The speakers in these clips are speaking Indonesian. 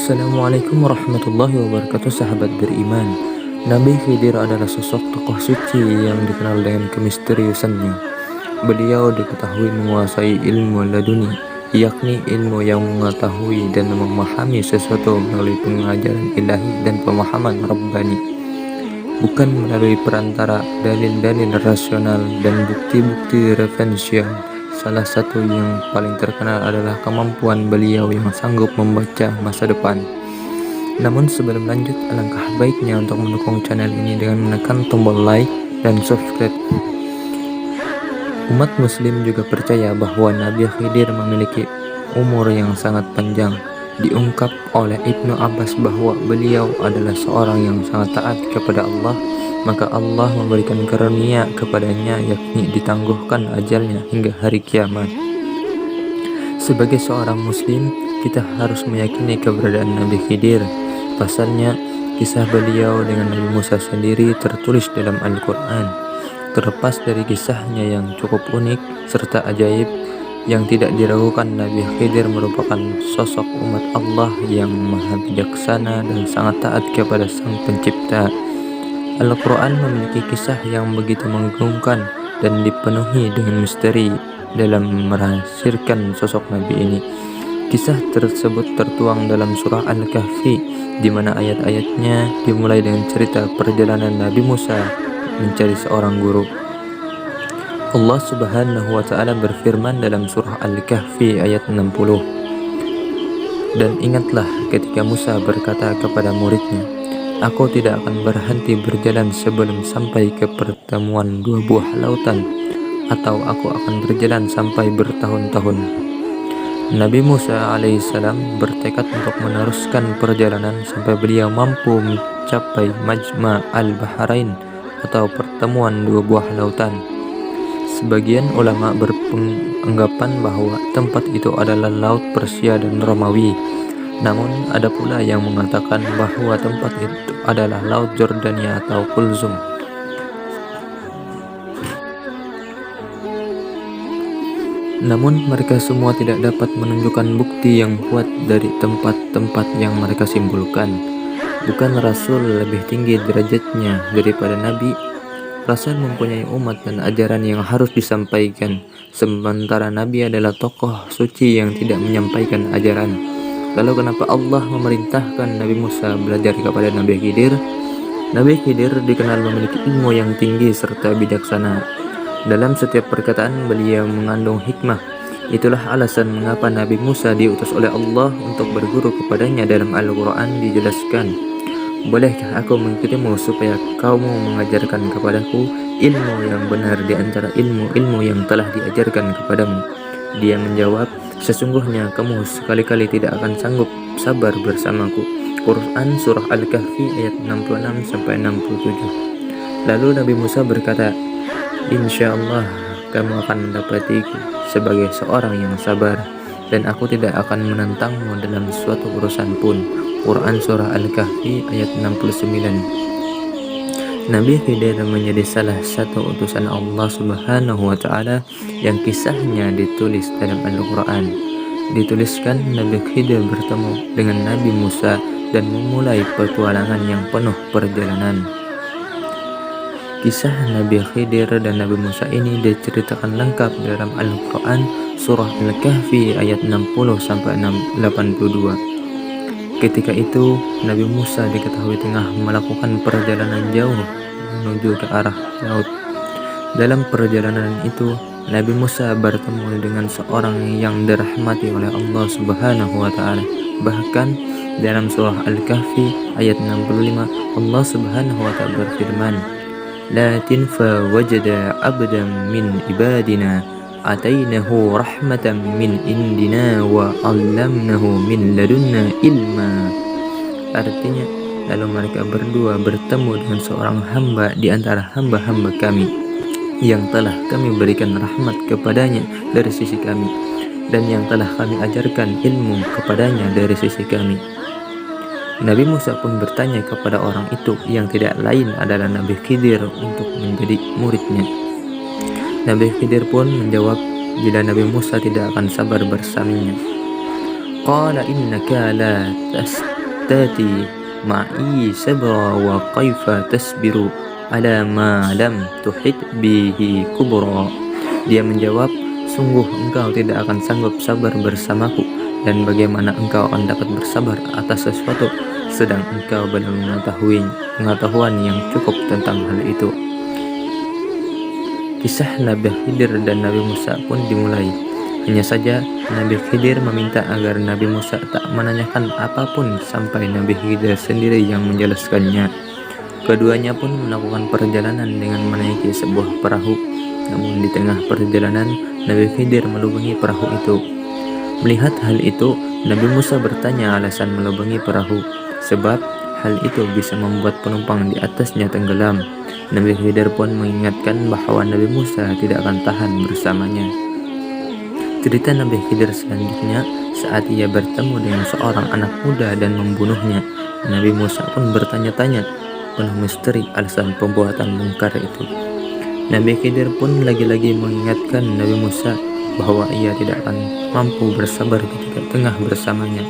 Assalamualaikum warahmatullahi wabarakatuh, sahabat beriman. Nabi Khidir adalah sosok tokoh suci yang dikenal dengan kemisteriusannya. Beliau diketahui menguasai ilmu laduni, yakni ilmu yang mengetahui dan memahami sesuatu melalui pengajaran ilahi dan pemahaman Rabbani, bukan melalui perantara dalil-dalil rasional dan bukti-bukti referensial. Salah satu yang paling terkenal adalah kemampuan beliau yang sanggup membaca masa depan. Namun sebelum lanjut, alangkah baiknya untuk mendukung channel ini dengan menekan tombol like dan subscribe. Umat muslim juga percaya bahwa Nabi Khidir memiliki umur yang sangat panjang. Diungkap oleh Ibnu Abbas bahwa beliau adalah seorang yang sangat taat kepada Allah, maka Allah memberikan karunia kepadanya, yakni ditangguhkan ajalnya hingga hari kiamat. Sebagai seorang muslim, kita harus meyakini keberadaan Nabi Khidir. Pasalnya, kisah beliau dengan Nabi Musa sendiri tertulis dalam Al-Quran. Terlepas dari kisahnya yang cukup unik serta ajaib, yang tidak diragukan, Nabi Khidir merupakan sosok umat Allah yang maha bijaksana dan sangat taat kepada Sang Pencipta. Al-Quran memiliki kisah yang begitu mengagumkan dan dipenuhi dengan misteri dalam merahasiakan sosok Nabi ini. Kisah tersebut tertuang dalam surah Al-Kahfi, di mana ayat-ayatnya dimulai dengan cerita perjalanan Nabi Musa mencari seorang guru. Allah Subhanahu wa Ta'ala berfirman dalam surah Al-Kahfi ayat 60, "Dan ingatlah ketika Musa berkata kepada muridnya, Aku tidak akan berhenti berjalan sebelum sampai ke pertemuan dua buah lautan, atau aku akan berjalan sampai bertahun-tahun." Nabi Musa alaihissalam bertekad untuk meneruskan perjalanan sampai beliau mampu mencapai Majma' al-Bahrain atau pertemuan dua buah lautan. Sebagian ulama beranggapan bahwa tempat itu adalah Laut Persia dan Romawi. Namun ada pula yang mengatakan bahwa tempat itu adalah Laut Jordania atau Kulzum. Namun mereka semua tidak dapat menunjukkan bukti yang kuat dari tempat-tempat yang mereka simpulkan. Bukan Rasul lebih tinggi derajatnya daripada Nabi? Rasul mempunyai umat dan ajaran yang harus disampaikan, sementara Nabi adalah tokoh suci yang tidak menyampaikan ajaran. Lalu kenapa Allah memerintahkan Nabi Musa belajar kepada Nabi Khidir? Nabi Khidir dikenal memiliki ilmu yang tinggi serta bijaksana. Dalam setiap perkataan beliau mengandung hikmah. Itulah alasan mengapa Nabi Musa diutus oleh Allah untuk berguru kepadanya. Dalam Al-Quran dijelaskan, "Bolehkah aku mengikutimu supaya kamu mengajarkan kepadaku ilmu yang benar di antara ilmu-ilmu yang telah diajarkan kepadamu?" Dia menjawab, "Sesungguhnya kamu sekali-kali tidak akan sanggup sabar bersamaku." Quran Surah Al-Kahfi ayat 66-67. Lalu Nabi Musa berkata, "Insya Allah kamu akan mendapatiku sebagai seorang yang sabar, dan aku tidak akan menentangmu dalam suatu urusan pun." Quran Surah Al-Kahfi ayat 69. Nabi Khidir menjadi salah satu utusan Allah Subhanahu wa Ta'ala yang kisahnya ditulis dalam Al-Quran. Dituliskan Nabi Khidir bertemu dengan Nabi Musa dan memulai petualangan yang penuh perjalanan. Kisah Nabi Khidir dan Nabi Musa ini diceritakan lengkap dalam Al-Quran Surah Al-Kahfi ayat 60-82. Ketika itu Nabi Musa diketahui tengah melakukan perjalanan jauh menuju ke arah laut. Dalam perjalanan itu Nabi Musa bertemu dengan seorang yang dirahmati oleh Allah Subhanahu wa Ta'ala. Bahkan dalam surah Al-Kahfi ayat 65 Allah Subhanahu wa Ta'ala berfirman, "La tinfa wajada abdan min ibadina atainahu rahmatan min indina wa 'allamnahu min ladunna ilma." Artinya, lalu mereka berdua bertemu dengan seorang hamba di antara hamba-hamba kami yang telah kami berikan rahmat kepadanya dari sisi kami, dan yang telah kami ajarkan ilmu kepadanya dari sisi kami. Nabi Musa pun bertanya kepada orang itu yang tidak lain adalah Nabi Khidir untuk menjadi muridnya. Nabi Khidir pun menjawab bila Nabi Musa tidak akan sabar bersamanya. Qala innaka la tati ma'i sabra wa kaifa tasbiru ala ma lam tuhit bihi kubra. Dia menjawab, sungguh engkau tidak akan sanggup sabar bersamaku, dan bagaimana engkau akan dapat bersabar atas sesuatu sedang engkau belum mengetahui pengetahuan yang cukup tentang hal itu. Kisah Nabi Khidir dan Nabi Musa pun dimulai. Hanya saja Nabi Khidir meminta agar Nabi Musa tak menanyakan apapun sampai Nabi Khidir sendiri yang menjelaskannya. Keduanya pun melakukan perjalanan dengan menaiki sebuah perahu. Namun di tengah perjalanan, Nabi Khidir melubangi perahu itu. Melihat hal itu, Nabi Musa bertanya alasan melubangi perahu, sebab hal itu bisa membuat penumpang di atasnya tenggelam. Nabi Khidir pun mengingatkan bahwa Nabi Musa tidak akan tahan bersamanya. Cerita Nabi Khidir selanjutnya, saat ia bertemu dengan seorang anak muda dan membunuhnya, Nabi Musa pun bertanya-tanya, penuh misteri alasan pembuatan mungkar itu. Nabi Khidir pun lagi-lagi mengingatkan Nabi Musa bahwa ia tidak akan mampu bersabar ketika tengah bersamanya.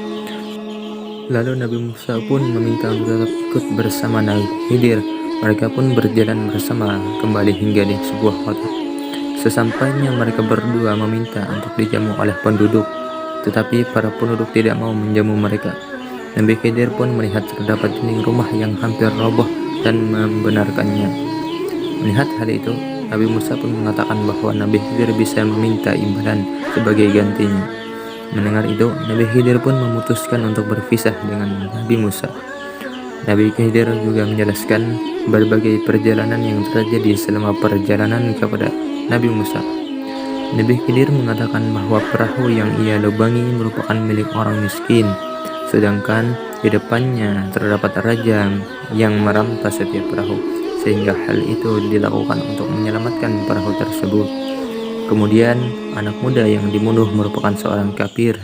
Lalu Nabi Musa pun meminta untuk tetap ikut bersama Nabi Khidir. Mereka pun berjalan bersama kembali hingga di sebuah kota. Sesampainya mereka berdua meminta untuk dijamu oleh penduduk, tetapi para penduduk tidak mau menjamu mereka. Nabi Khidir pun melihat terdapat dinding rumah yang hampir roboh dan membenarkannya. Melihat hal itu, Nabi Musa pun mengatakan bahwa Nabi Khidir bisa meminta imbalan sebagai gantinya. Mendengar itu, Nabi Khidir pun memutuskan untuk berpisah dengan Nabi Musa. Nabi Khidir juga menjelaskan berbagai perjalanan yang terjadi selama perjalanan kepada Nabi Musa. Nabi Khidir mengatakan bahwa perahu yang ia lubangi merupakan milik orang miskin, sedangkan di depannya terdapat raja yang merampas setiap perahu, sehingga hal itu dilakukan untuk menyelamatkan perahu tersebut. Kemudian anak muda yang dibunuh merupakan seorang kafir,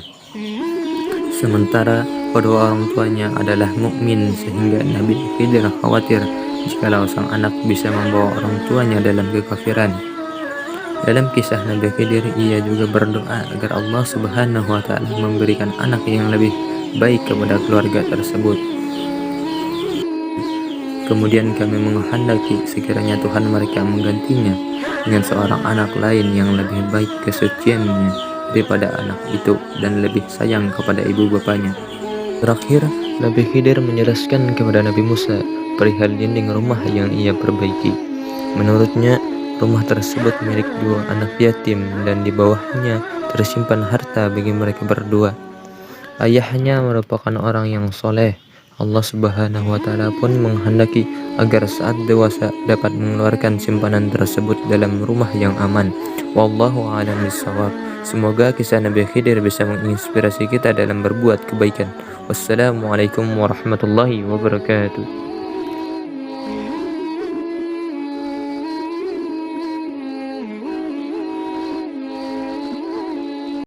sementara kedua orang tuanya adalah mukmin, sehingga Nabi Khidir khawatir jikalau sang anak bisa membawa orang tuanya dalam kekafiran. Dalam kisah Nabi Khidir, ia juga berdoa agar Allah Subhanahu wa Ta'ala memberikan anak yang lebih baik kepada keluarga tersebut. Kemudian kami menghendaki sekiranya Tuhan mereka menggantinya dengan seorang anak lain yang lebih baik kesuciannya daripada anak itu dan lebih sayang kepada ibu bapanya. Terakhir, Nabi Khidir menjelaskan kepada Nabi Musa perihal dinding rumah yang ia perbaiki. Menurutnya, rumah tersebut milik dua anak yatim dan di bawahnya tersimpan harta bagi mereka berdua. Ayahnya merupakan orang yang soleh. Allah Subhanahu wa Ta'ala pun menghendaki agar saat dewasa dapat mengeluarkan simpanan tersebut dalam rumah yang aman. Wallahu a'lam bishawab. Semoga kisah Nabi Khidir bisa menginspirasi kita dalam berbuat kebaikan. Wassalamualaikum warahmatullahi wabarakatuh.